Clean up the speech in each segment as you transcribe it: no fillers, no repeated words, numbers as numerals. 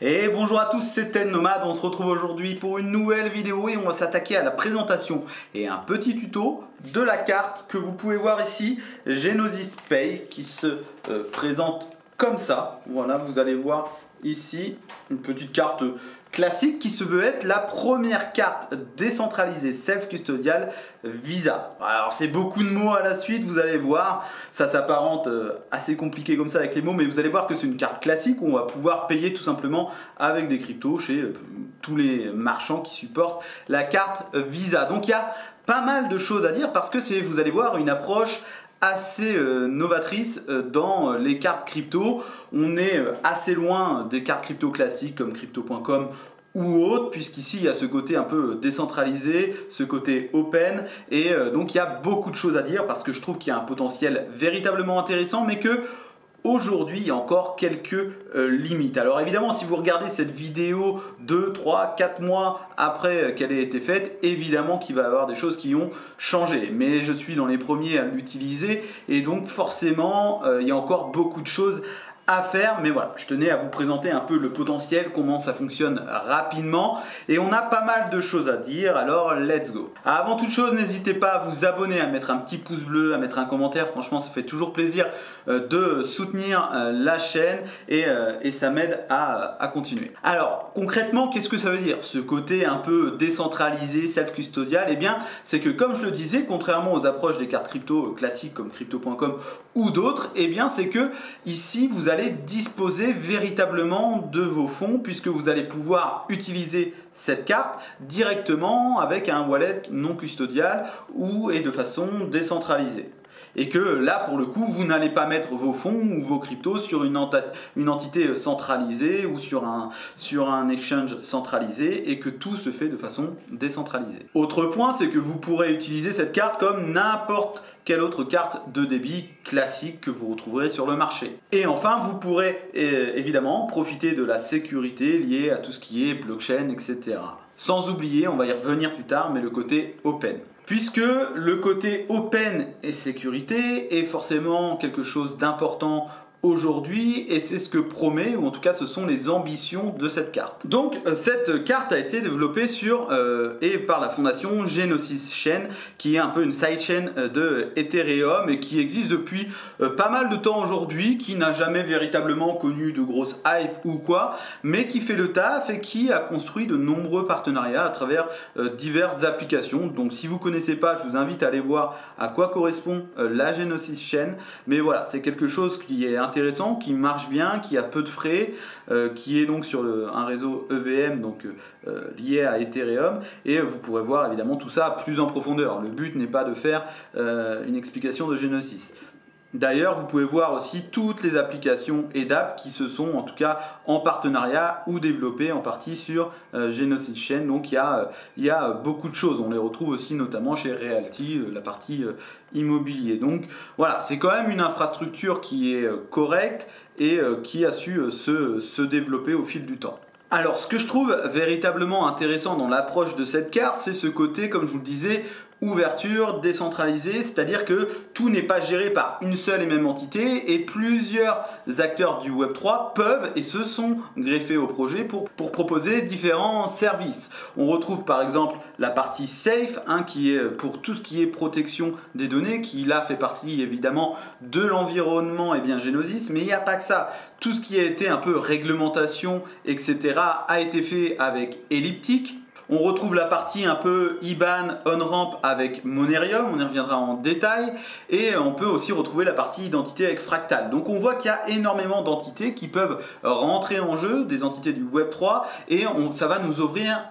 Et bonjour à tous, c'est Ten Nomad, on se retrouve aujourd'hui pour une nouvelle vidéo et on va s'attaquer à la présentation et un petit tuto de la carte que vous pouvez voir ici, Genesis Pay, qui se présente comme ça. Voilà, vous allez voir ici une petite carte classique qui se veut être la première carte décentralisée self-custodial Visa. Alors c'est beaucoup de mots à la suite, vous allez voir, ça s'apparente assez compliqué comme ça avec les mots, mais vous allez voir que c'est une carte classique où on va pouvoir payer tout simplement avec des cryptos chez tous les marchands qui supportent la carte Visa. Donc il y a pas mal de choses à dire parce que c'est, vous allez voir, une approche assez novatrice dans les cartes crypto. On est assez loin des cartes crypto classiques comme crypto.com ou autre, puisqu'ici il y a ce côté un peu décentralisé, ce côté open, et donc il y a beaucoup de choses à dire parce que je trouve qu'il y a un potentiel véritablement intéressant, mais que aujourd'hui, il y a encore quelques limites. Alors évidemment, si vous regardez cette vidéo 2, 3, 4 mois après qu'elle ait été faite, évidemment qu'il va y avoir des choses qui ont changé. Mais je suis dans les premiers à l'utiliser et donc forcément, il y a encore beaucoup de choses à faire, mais voilà, je tenais à vous présenter un peu le potentiel, comment ça fonctionne rapidement, et on a pas mal de choses à dire, alors let's go. Avant toute chose, n'hésitez pas à vous abonner, à mettre un petit pouce bleu, à mettre un commentaire, franchement ça fait toujours plaisir de soutenir la chaîne et ça m'aide à continuer. Alors concrètement, qu'est-ce que ça veut dire ce côté un peu décentralisé, self-custodial? Eh bien, c'est que comme je le disais, contrairement aux approches des cartes crypto classiques comme crypto.com ou d'autres, eh bien c'est que ici vous allez disposer véritablement de vos fonds puisque vous allez pouvoir utiliser cette carte directement avec un wallet non custodial et de façon décentralisée. Et que là, pour le coup, vous n'allez pas mettre vos fonds ou vos cryptos sur une entité centralisée ou sur un exchange centralisé et que tout se fait de façon décentralisée. Autre point, c'est que vous pourrez utiliser cette carte comme n'importe quelle autre carte de débit classique que vous retrouverez sur le marché. Et enfin, vous pourrez évidemment profiter de la sécurité liée à tout ce qui est blockchain, etc. Sans oublier, on va y revenir plus tard, mais le côté open. Puisque le côté open et sécurité est forcément quelque chose d'important aujourd'hui et c'est ce que promet, ou en tout cas ce sont les ambitions de cette carte. Donc cette carte a été développée par la fondation Genesis Chain, qui est un peu une sidechain de Ethereum et qui existe depuis pas mal de temps aujourd'hui, qui n'a jamais véritablement connu de grosse hype ou quoi, mais qui fait le taf et qui a construit de nombreux partenariats à travers diverses applications. Donc si vous ne connaissez pas, je vous invite à aller voir à quoi correspond la Genesis Chain, mais voilà, c'est quelque chose qui est intéressant, qui marche bien, qui a peu de frais, qui est donc sur un réseau EVM, donc lié à Ethereum, et vous pourrez voir évidemment tout ça plus en profondeur. Le but n'est pas de faire une explication de Genesis. D'ailleurs, vous pouvez voir aussi toutes les applications et d'apps qui se sont en tout cas en partenariat ou développées en partie sur Genesis Chain. Donc il y a beaucoup de choses. On les retrouve aussi notamment chez Realty, la partie immobilier. Donc voilà, c'est quand même une infrastructure qui est correcte et qui a su se développer au fil du temps. Alors ce que je trouve véritablement intéressant dans l'approche de cette carte, c'est ce côté, comme je vous le disais, ouverture, décentralisée, c'est-à-dire que tout n'est pas géré par une seule et même entité et plusieurs acteurs du Web3 peuvent et se sont greffés au projet pour proposer différents services. On retrouve par exemple la partie Safe, qui est pour tout ce qui est protection des données, qui là fait partie évidemment de l'environnement Genesis, mais il n'y a pas que ça. Tout ce qui a été un peu réglementation, etc. a été fait avec Elliptic. On retrouve la partie un peu IBAN, on-ramp avec Monerium, on y reviendra en détail, et on peut aussi retrouver la partie identité avec Fractal. Donc on voit qu'il y a énormément d'entités qui peuvent rentrer en jeu, des entités du Web3, et ça va nous offrir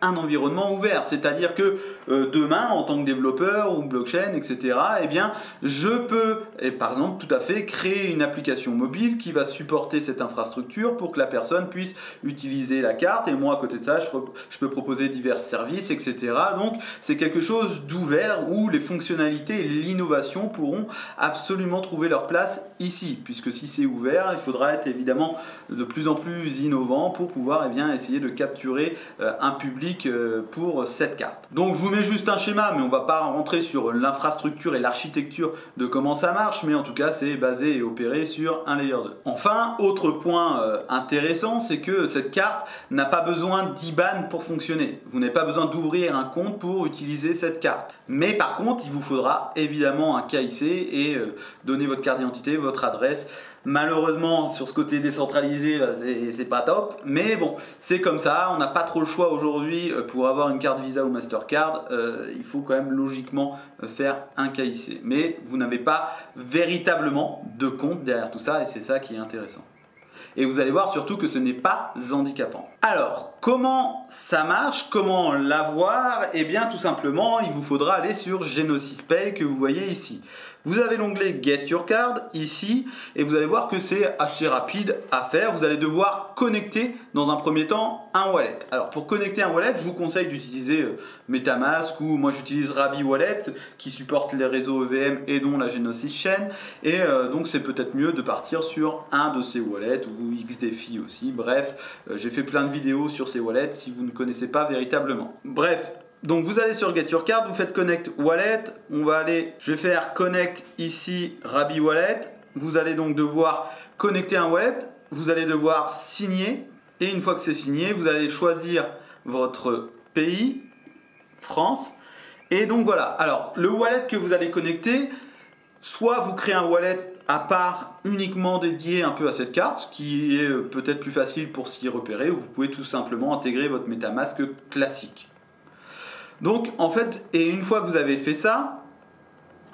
un environnement ouvert, c'est-à-dire que demain, en tant que développeur ou blockchain, etc., eh bien, je peux, par exemple, tout à fait créer une application mobile qui va supporter cette infrastructure pour que la personne puisse utiliser la carte, et moi, à côté de ça, je peux proposer divers services, etc. Donc, c'est quelque chose d'ouvert où les fonctionnalités et l'innovation pourront absolument trouver leur place ici, puisque si c'est ouvert, il faudra être évidemment de plus en plus innovant pour pouvoir essayer de capturer attirer un public pour cette carte. Donc je vous mets juste un schéma, mais on va pas rentrer sur l'infrastructure et l'architecture de comment ça marche, mais en tout cas c'est basé et opéré sur un layer 2. Enfin, autre point intéressant, c'est que cette carte n'a pas besoin d'IBAN pour fonctionner. Vous n'avez pas besoin d'ouvrir un compte pour utiliser cette carte. Mais par contre, il vous faudra évidemment un KIC et donner votre carte d'identité, votre adresse. Malheureusement, sur ce côté décentralisé, c'est pas top, mais bon, c'est comme ça, on n'a pas trop le choix aujourd'hui pour avoir une carte Visa ou Mastercard, il faut quand même logiquement faire un KIC. Mais vous n'avez pas véritablement de compte derrière tout ça et c'est ça qui est intéressant. Et vous allez voir surtout que ce n'est pas handicapant. Alors, comment ça marche? Comment l'avoir? Eh bien, tout simplement, il vous faudra aller sur Genesis Pay que vous voyez ici. Vous avez l'onglet Get Your Card ici et vous allez voir que c'est assez rapide à faire. Vous allez devoir connecter dans un premier temps un wallet. Alors pour connecter un wallet, je vous conseille d'utiliser Metamask ou moi j'utilise Rabi Wallet qui supporte les réseaux EVM et dont la Genesis Chain. Et donc c'est peut-être mieux de partir sur un de ces wallets ou XDeFi aussi. Bref, j'ai fait plein de vidéos sur ces wallets si vous ne connaissez pas véritablement. Bref. Donc vous allez sur Get Your Card, vous faites Connect Wallet, je vais faire Connect ici Rabi Wallet, vous allez donc devoir connecter un wallet, vous allez devoir signer, et une fois que c'est signé, vous allez choisir votre pays, France, et donc voilà. Alors le wallet que vous allez connecter, soit vous créez un wallet à part uniquement dédié un peu à cette carte, ce qui est peut-être plus facile pour s'y repérer, ou vous pouvez tout simplement intégrer votre Metamask classique. Donc en fait, et une fois que vous avez fait ça,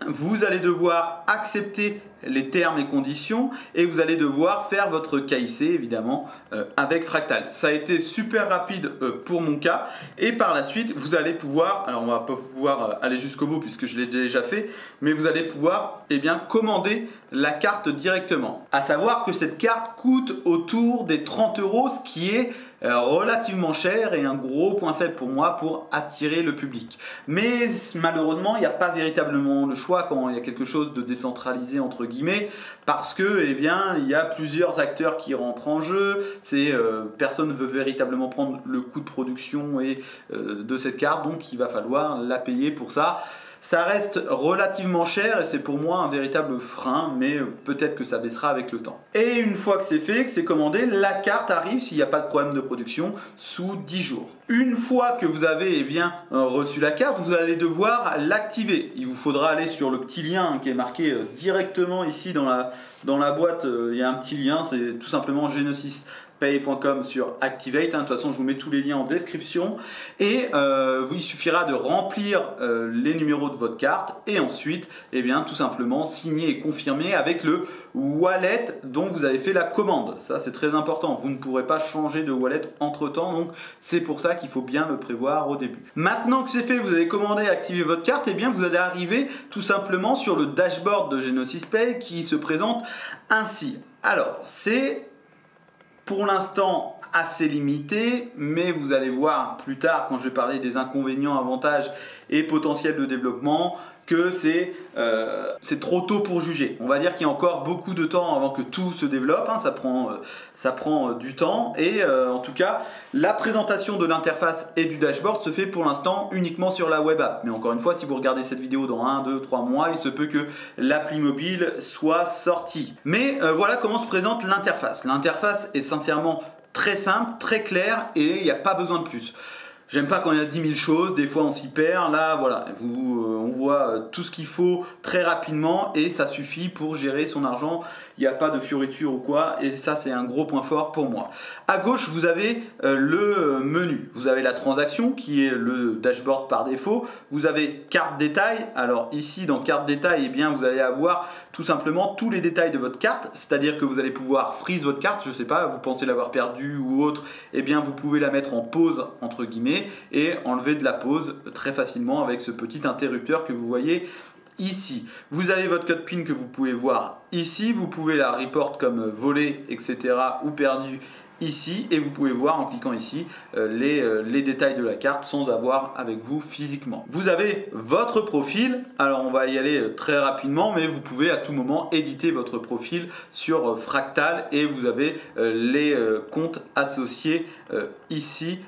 vous allez devoir accepter les termes et conditions et vous allez devoir faire votre KIC évidemment avec Fractal. Ça a été super rapide pour mon cas et par la suite vous allez pouvoir, alors on va pas pouvoir aller jusqu'au bout puisque je l'ai déjà fait, mais vous allez pouvoir commander la carte directement. À savoir que cette carte coûte autour des 30 €, ce qui est relativement cher et un gros point faible pour moi pour attirer le public. Mais malheureusement, il n'y a pas véritablement le choix quand il y a quelque chose de décentralisé entre guillemets, parce que il y a plusieurs acteurs qui rentrent en jeu. Personne ne veut véritablement prendre le coût de production et de cette carte, donc il va falloir la payer pour ça. Ça reste relativement cher et c'est pour moi un véritable frein, mais peut-être que ça baissera avec le temps. Et une fois que c'est fait, que c'est commandé, la carte arrive s'il n'y a pas de problème de production sous 10 jours. Une fois que vous avez reçu la carte, vous allez devoir l'activer. Il vous faudra aller sur le petit lien qui est marqué directement ici dans la boîte. Il y a un petit lien, c'est tout simplement genesispay.com sur Activate. De toute façon, je vous mets tous les liens en description. Et il suffira de remplir les numéros de votre carte et ensuite, tout simplement signer et confirmer avec le wallet dont vous avez fait la commande. Ça, c'est très important. Vous ne pourrez pas changer de wallet entre temps, donc c'est pour ça qu'il faut bien le prévoir au début. Maintenant que c'est fait, vous avez commandé et activé votre carte, vous allez arriver tout simplement sur le dashboard de Genesis Pay qui se présente ainsi. Alors, c'est pour l'instant assez limité, mais vous allez voir plus tard quand je vais parler des inconvénients, avantages et potentiels de développement que c'est trop tôt pour juger. On va dire qu'il y a encore beaucoup de temps avant que tout se développe, ça prend du temps et en tout cas la présentation de l'interface et du dashboard se fait pour l'instant uniquement sur la web app. Mais encore une fois, si vous regardez cette vidéo dans 1, 2, 3 mois, il se peut que l'appli mobile soit sortie. Mais voilà comment se présente l'interface. L'interface est sincèrement très simple, très claire et il n'y a pas besoin de plus. J'aime pas quand il y a 10 000 choses, des fois on s'y perd. Là, voilà, on voit tout ce qu'il faut très rapidement et ça suffit pour gérer son argent. Il n'y a pas de fioritures ou quoi et ça, c'est un gros point fort pour moi. À gauche, vous avez le menu. Vous avez la transaction qui est le dashboard par défaut. Vous avez carte détail. Alors ici, dans carte détail, vous allez avoir tout simplement tous les détails de votre carte. C'est-à-dire que vous allez pouvoir freeze votre carte. Je sais pas, vous pensez l'avoir perdue ou autre. Vous pouvez la mettre en pause entre guillemets et enlever de la pause très facilement avec ce petit interrupteur que vous voyez ici. Vous avez votre code PIN que vous pouvez voir ici. Vous pouvez la report comme volé, etc. ou perdu ici et vous pouvez voir en cliquant ici les détails de la carte sans avoir avec vous physiquement. Vous avez votre profil, alors on va y aller très rapidement, mais vous pouvez à tout moment éditer votre profil sur Fractal et vous avez les comptes associés ici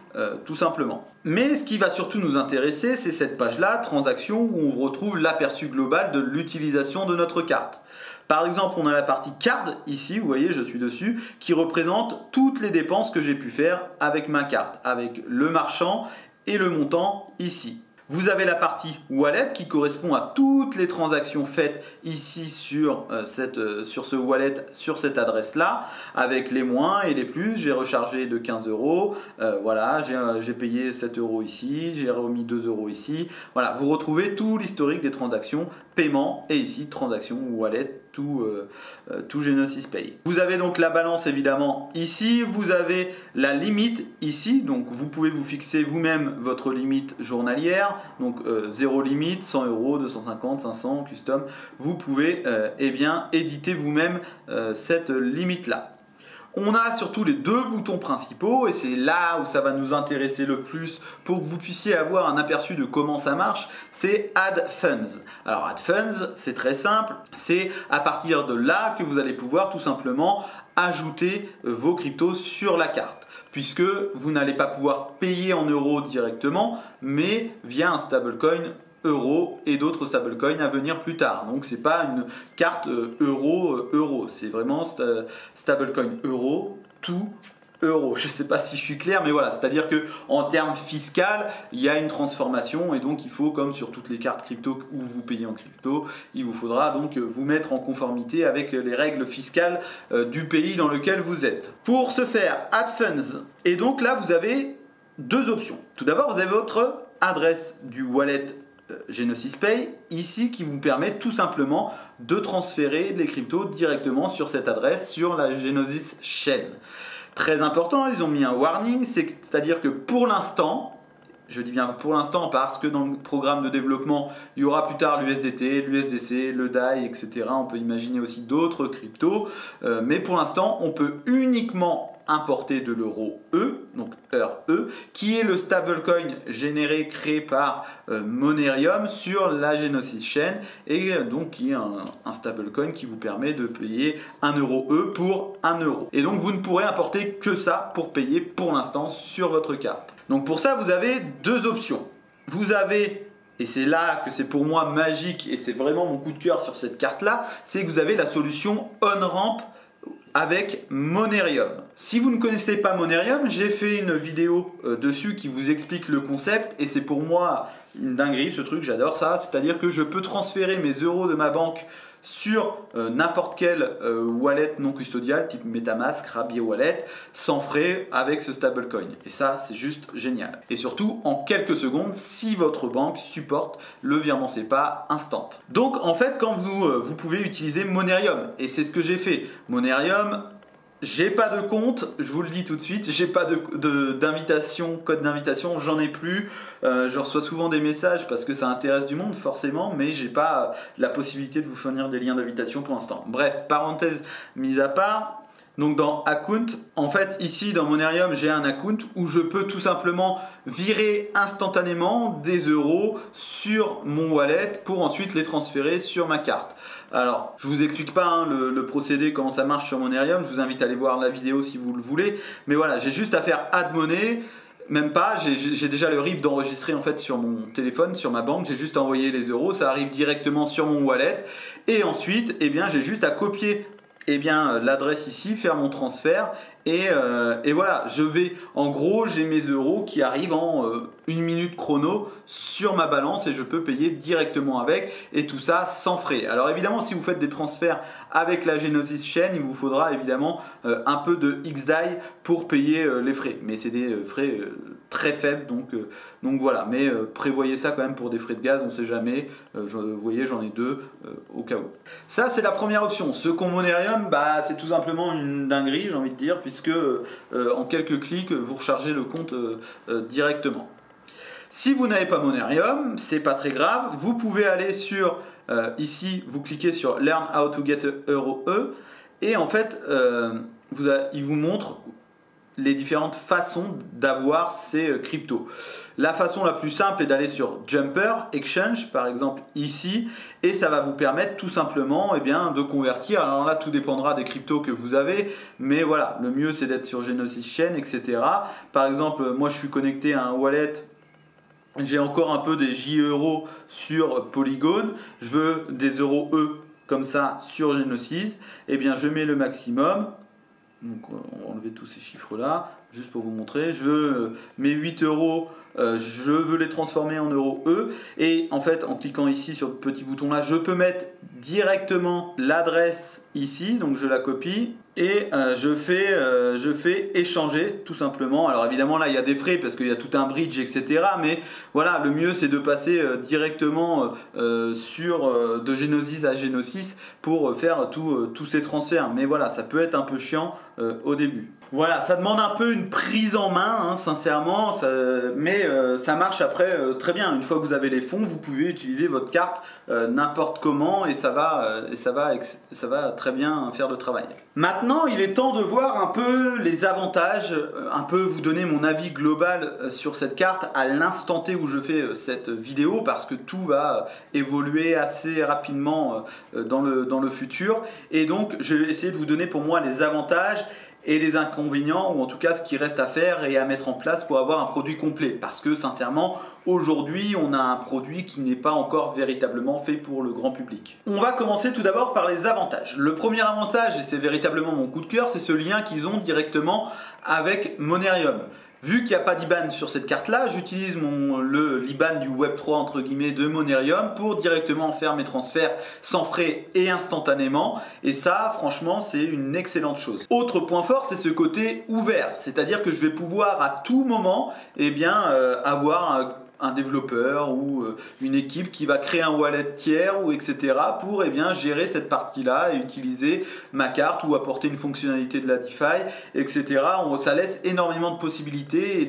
tout simplement. Mais ce qui va surtout nous intéresser, c'est cette page là, transactions, où on retrouve l'aperçu global de l'utilisation de notre carte. Par exemple, on a la partie card ici, vous voyez, je suis dessus, qui représente toutes les dépenses que j'ai pu faire avec ma carte, avec le marchand et le montant ici. Vous avez la partie wallet qui correspond à toutes les transactions faites ici sur ce wallet, sur cette adresse-là, avec les moins et les plus. J'ai rechargé de 15 €, voilà, j'ai payé 7 € ici, j'ai remis 2 € ici. Voilà, vous retrouvez tout l'historique des transactions, paiement et ici transactions wallet, tout Genesis Pay. Vous avez donc la balance évidemment ici, vous avez la limite ici, donc vous pouvez vous fixer vous-même votre limite journalière, donc 0 limite, 100 €, 250, 500, custom, vous pouvez eh bien, éditer vous-même cette limite-là. On a surtout les deux boutons principaux et c'est là où ça va nous intéresser le plus pour que vous puissiez avoir un aperçu de comment ça marche, c'est Add Funds. Alors Add Funds, c'est très simple, c'est à partir de là que vous allez pouvoir tout simplement ajouter vos cryptos sur la carte, puisque vous n'allez pas pouvoir payer en euros directement, mais via un stablecoin euro et d'autres stablecoins à venir plus tard. Donc c'est pas une carte euro, c'est vraiment stablecoin euro, tout euro. Je sais pas si je suis clair, mais voilà, c'est-à-dire que en termes fiscal, il y a une transformation et donc il faut, comme sur toutes les cartes crypto où vous payez en crypto, il vous faudra donc vous mettre en conformité avec les règles fiscales du pays dans lequel vous êtes. Pour ce faire, Add Funds, et donc là vous avez deux options. Tout d'abord, vous avez votre adresse du wallet Genesis Pay ici qui vous permet tout simplement de transférer les cryptos directement sur cette adresse sur la Genesis Chain. Très important, ils ont mis un warning, c'est-à-dire que pour l'instant, je dis bien pour l'instant parce que dans le programme de développement, il y aura plus tard l'USDT, l'USDC, le DAI, etc. On peut imaginer aussi d'autres cryptos, mais pour l'instant, on peut uniquement importer de l'euro E, donc EUR, qui est le stablecoin créé par Monerium sur la Genesis Chain et donc qui est un stablecoin qui vous permet de payer 1 euro E pour 1 euro. Et donc vous ne pourrez importer que ça pour payer pour l'instant sur votre carte. Donc pour ça vous avez deux options. Vous avez, et c'est là que c'est pour moi magique et c'est vraiment mon coup de cœur sur cette carte là, c'est que vous avez la solution on-ramp avec Monerium. Si vous ne connaissez pas Monerium, j'ai fait une vidéo dessus qui vous explique le concept et c'est pour moi une dinguerie ce truc, j'adore ça. C'est-à-dire que je peux transférer mes euros de ma banque sur n'importe quel wallet non custodial type Metamask, Rabier Wallet sans frais avec ce stablecoin. Et ça, c'est juste génial. Et surtout, en quelques secondes, si votre banque supporte le virement SEPA instant. Donc en fait, quand vous pouvez utiliser Monerium, et c'est ce que j'ai fait. Monerium, j'ai pas de compte, je vous le dis tout de suite, j'ai pas d'invitation, code d'invitation, j'en ai plus. Je reçois souvent des messages parce que ça intéresse du monde forcément, mais j'ai pas la possibilité de vous fournir des liens d'invitation pour l'instant. Bref, parenthèse mise à part. Donc dans Account, en fait ici dans Monerium j'ai un account où je peux tout simplement virer instantanément des euros sur mon wallet pour ensuite les transférer sur ma carte. Alors je vous explique pas le procédé, comment ça marche sur Monerium, je vous invite à aller voir la vidéo si vous le voulez, mais voilà, j'ai juste à faire Add Money. Même pas, j'ai déjà le RIB d'enregistrer en fait sur mon téléphone, sur ma banque, j'ai juste envoyé les euros, ça arrive directement sur mon wallet et ensuite eh bien, j'ai juste à copier l'adresse ici, faire mon transfert et voilà, je vais, en gros, j'ai mes euros qui arrivent en 1 minute chrono sur ma balance et je peux payer directement avec et tout ça sans frais. Alors évidemment, si vous faites des transferts avec la Genesis Chain, il vous faudra évidemment un peu de XDAI pour payer les frais, mais c'est des frais très faibles, donc voilà, mais prévoyez ça quand même pour des frais de gaz, on ne sait jamais, vous voyez j'en ai deux au cas où. Ça c'est la première option. Ce qu'ont Monerium, bah, c'est tout simplement une dinguerie, j'ai envie de dire, puisque en quelques clics vous rechargez le compte directement. Si vous n'avez pas Monerium, c'est pas très grave, vous pouvez aller sur ici, vous cliquez sur Learn how to get euro E et en fait il vous montre les différentes façons d'avoir ces cryptos. La façon la plus simple est d'aller sur Jumper Exchange, par exemple ici, et ça va vous permettre tout simplement de convertir. Alors là, tout dépendra des cryptos que vous avez, mais voilà, le mieux c'est d'être sur Genesis Chain, etc. Par exemple, moi je suis connecté à un wallet. J'ai encore un peu des JEuros sur Polygon. Je veux des euros E comme ça sur Genesis. Eh bien, je mets le maximum. Donc, on va enlever tous ces chiffres-là, juste pour vous montrer. Je veux mes 8 euros, je veux les transformer en euros E. Et en fait, en cliquant ici sur le petit bouton là, je peux mettre directement l'adresse ici. Donc, je la copie. Et je fais échanger tout simplement. Alors évidemment là il y a des frais parce qu'il y a tout un bridge, etc. Mais voilà, le mieux c'est de passer directement de Genesis à Genesis pour faire tous ces transferts. Mais voilà, ça peut être un peu chiant au début. Voilà, ça demande un peu une prise en main, hein, sincèrement, mais ça marche après très bien. Une fois que vous avez les fonds, vous pouvez utiliser votre carte n'importe comment et ça va très bien faire le travail. Maintenant, il est temps de voir un peu les avantages, un peu vous donner mon avis global sur cette carte à l'instant T où je fais cette vidéo parce que tout va évoluer assez rapidement dans le futur. Et donc, je vais essayer de vous donner pour moi les avantages et les inconvénients, ou en tout cas ce qui reste à faire et à mettre en place pour avoir un produit complet. Parce que sincèrement, aujourd'hui, on a un produit qui n'est pas encore véritablement fait pour le grand public. On va commencer tout d'abord par les avantages. Le premier avantage, et c'est véritablement mon coup de cœur, c'est ce lien qu'ils ont directement avec Monerium. Vu qu'il n'y a pas d'IBAN sur cette carte-là, j'utilise l'IBAN du Web3 entre guillemets de Monerium pour directement faire mes transferts sans frais et instantanément. Et ça, franchement, c'est une excellente chose. Autre point fort, c'est ce côté ouvert. C'est-à-dire que je vais pouvoir à tout moment avoir un développeur ou une équipe qui va créer un wallet tiers ou etc. pour gérer cette partie-là et utiliser ma carte ou apporter une fonctionnalité de la DeFi, etc. Ça laisse énormément de possibilités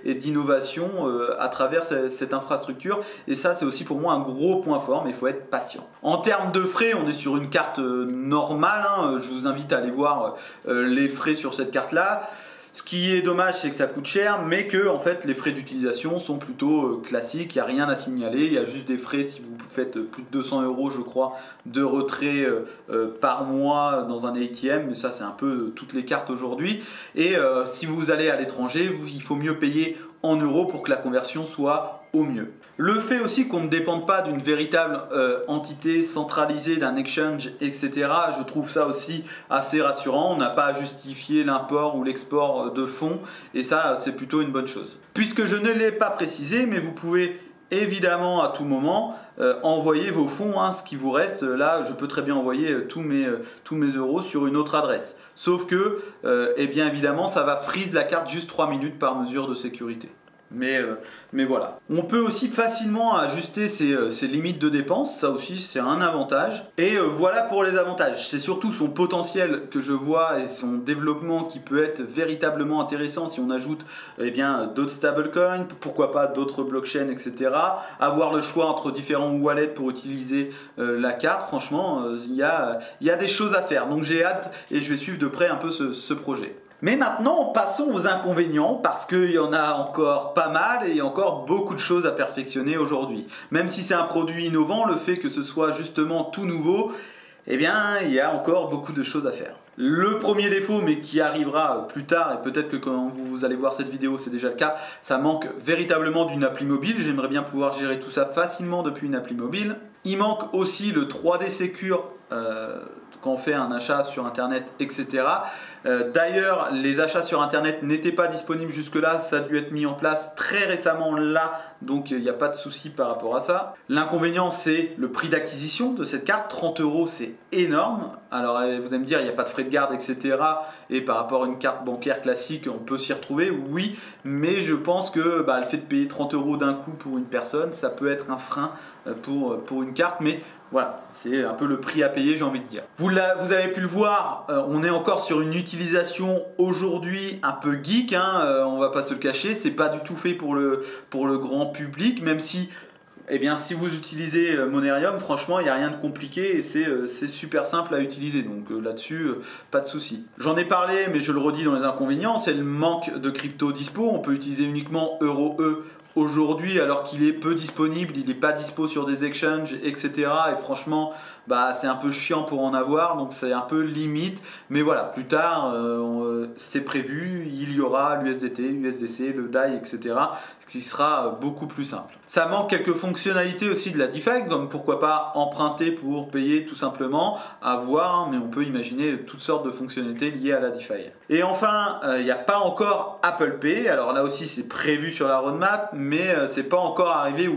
et d'innovation à travers cette infrastructure et ça c'est aussi pour moi un gros point fort, mais il faut être patient. En termes de frais, on est sur une carte normale, hein. Je vous invite à aller voir les frais sur cette carte-là. Ce qui est dommage, c'est que ça coûte cher, mais que en fait, les frais d'utilisation sont plutôt classiques. Il n'y a rien à signaler. Il y a juste des frais si vous faites plus de 200 euros, je crois, de retrait par mois dans un ATM. Mais ça, c'est un peu toutes les cartes aujourd'hui. Et si vous allez à l'étranger, il faut mieux payer en euros pour que la conversion soit au mieux. Le fait aussi qu'on ne dépende pas d'une véritable entité centralisée, d'un exchange, etc. Je trouve ça aussi assez rassurant. On n'a pas à justifier l'import ou l'export de fonds et ça, c'est plutôt une bonne chose. Puisque je ne l'ai pas précisé, mais vous pouvez évidemment à tout moment envoyer vos fonds, hein, ce qui vous reste. Là, je peux très bien envoyer tous mes euros sur une autre adresse. Sauf que, évidemment, ça va freeze la carte juste 3 minutes par mesure de sécurité. Mais voilà. On peut aussi facilement ajuster ses limites de dépenses, ça aussi c'est un avantage. Et voilà pour les avantages. C'est surtout son potentiel que je vois et son développement qui peut être véritablement intéressant si on ajoute d'autres stablecoins, pourquoi pas d'autres blockchains, etc. Avoir le choix entre différents wallets pour utiliser la carte, franchement, il y a des choses à faire. Donc j'ai hâte et je vais suivre de près un peu ce projet. Mais maintenant, passons aux inconvénients parce qu'il y en a encore pas mal et il y a encore beaucoup de choses à perfectionner aujourd'hui. Même si c'est un produit innovant, le fait que ce soit justement tout nouveau, il y a encore beaucoup de choses à faire. Le premier défaut, mais qui arrivera plus tard, et peut-être que quand vous allez voir cette vidéo, c'est déjà le cas, ça manque véritablement d'une appli mobile. J'aimerais bien pouvoir gérer tout ça facilement depuis une appli mobile. Il manque aussi le 3D Secure quand on fait un achat sur internet, etc. D'ailleurs, les achats sur internet n'étaient pas disponibles jusque-là, ça a dû être mis en place très récemment là, donc il n'y a pas de souci par rapport à ça. L'inconvénient, c'est le prix d'acquisition de cette carte, 30 €, c'est énorme. Alors vous allez me dire, il n'y a pas de frais de garde, etc. Et par rapport à une carte bancaire classique, on peut s'y retrouver, oui, mais je pense que le fait de payer 30 € d'un coup pour une personne, ça peut être un frein pour une carte, mais voilà, c'est un peu le prix à payer, j'ai envie de dire. Vous avez pu le voir, on est encore sur une utilisation aujourd'hui un peu geek, hein, on va pas se le cacher, c'est pas du tout fait pour le grand public, même si Eh bien, si vous utilisez Monerium, franchement, il n'y a rien de compliqué et c'est super simple à utiliser. Donc là-dessus, pas de souci. J'en ai parlé, mais je le redis dans les inconvénients, c'est le manque de crypto dispo. On peut utiliser uniquement EUROE aujourd'hui alors qu'il est peu disponible, il n'est pas dispo sur des exchanges, etc. Et franchement, c'est un peu chiant pour en avoir, donc c'est un peu limite. Mais voilà, plus tard, c'est prévu, il y aura l'USDT, USDC, le DAI, etc. Ce qui sera beaucoup plus simple. Ça manque quelques fonctionnalités aussi de la DeFi, comme pourquoi pas emprunter pour payer tout simplement, à voir, mais on peut imaginer toutes sortes de fonctionnalités liées à la DeFi. Et enfin, il n'y a pas encore Apple Pay, alors là aussi c'est prévu sur la roadmap, mais c'est pas encore arrivé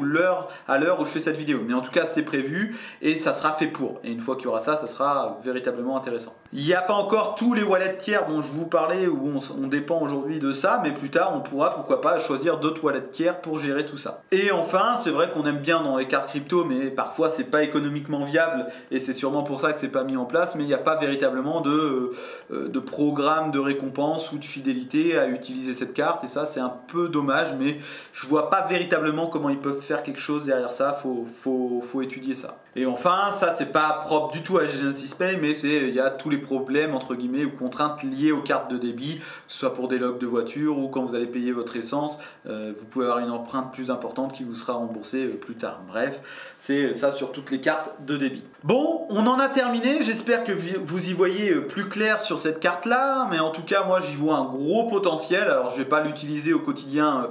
à l'heure où je fais cette vidéo. Mais en tout cas c'est prévu et ça sera fait pour. Et une fois qu'il y aura ça, ça sera véritablement intéressant. Il n'y a pas encore tous les wallets tiers dont je vous parlais, où on dépend aujourd'hui de ça, mais plus tard on pourra pourquoi pas choisir d'autres wallets tiers pour gérer tout ça. Et enfin, c'est vrai qu'on aime bien dans les cartes crypto, mais parfois c'est pas économiquement viable et c'est sûrement pour ça que c'est pas mis en place, mais il n'y a pas véritablement de programme de récompense ou de fidélité à utiliser cette carte et ça c'est un peu dommage, mais je vois pas véritablement comment ils peuvent faire quelque chose derrière ça, faut étudier ça. Et enfin, ça c'est pas propre du tout à Genesis Pay, mais il y a tous les problèmes entre guillemets ou contraintes liées aux cartes de débit, que ce soit pour des logs de voiture ou quand vous allez payer votre essence, vous pouvez avoir une empreinte plus importante qui vous sera remboursée plus tard. Bref, c'est ça sur toutes les cartes de débit. Bon, on en a terminé, j'espère que vous y voyez plus clair sur cette carte là, mais en tout cas moi j'y vois un gros potentiel. Alors je vais pas l'utiliser au quotidien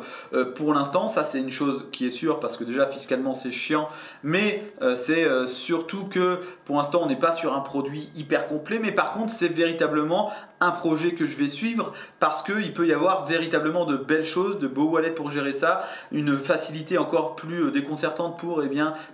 pour l'instant, ça c'est une chose qui est sûre parce que déjà fiscalement c'est chiant, mais c'est surtout que pour l'instant on n'est pas sur un produit hyper complet, mais par contre c'est véritablement un projet que je vais suivre parce qu'il peut y avoir véritablement de belles choses, de beaux wallets pour gérer ça, une facilité encore plus déconcertante pour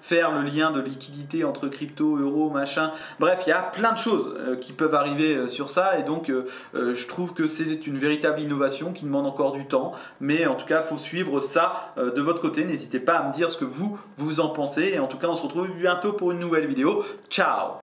faire le lien de liquidité entre crypto, euro, machin. Bref, il y a plein de choses qui peuvent arriver sur ça et donc je trouve que c'est une véritable innovation qui demande encore du temps, mais en tout cas il faut suivre ça de votre côté. N'hésitez pas à me dire ce que vous en pensez et en tout cas on se retrouve bientôt pour une nouvelle vidéo. Ciao!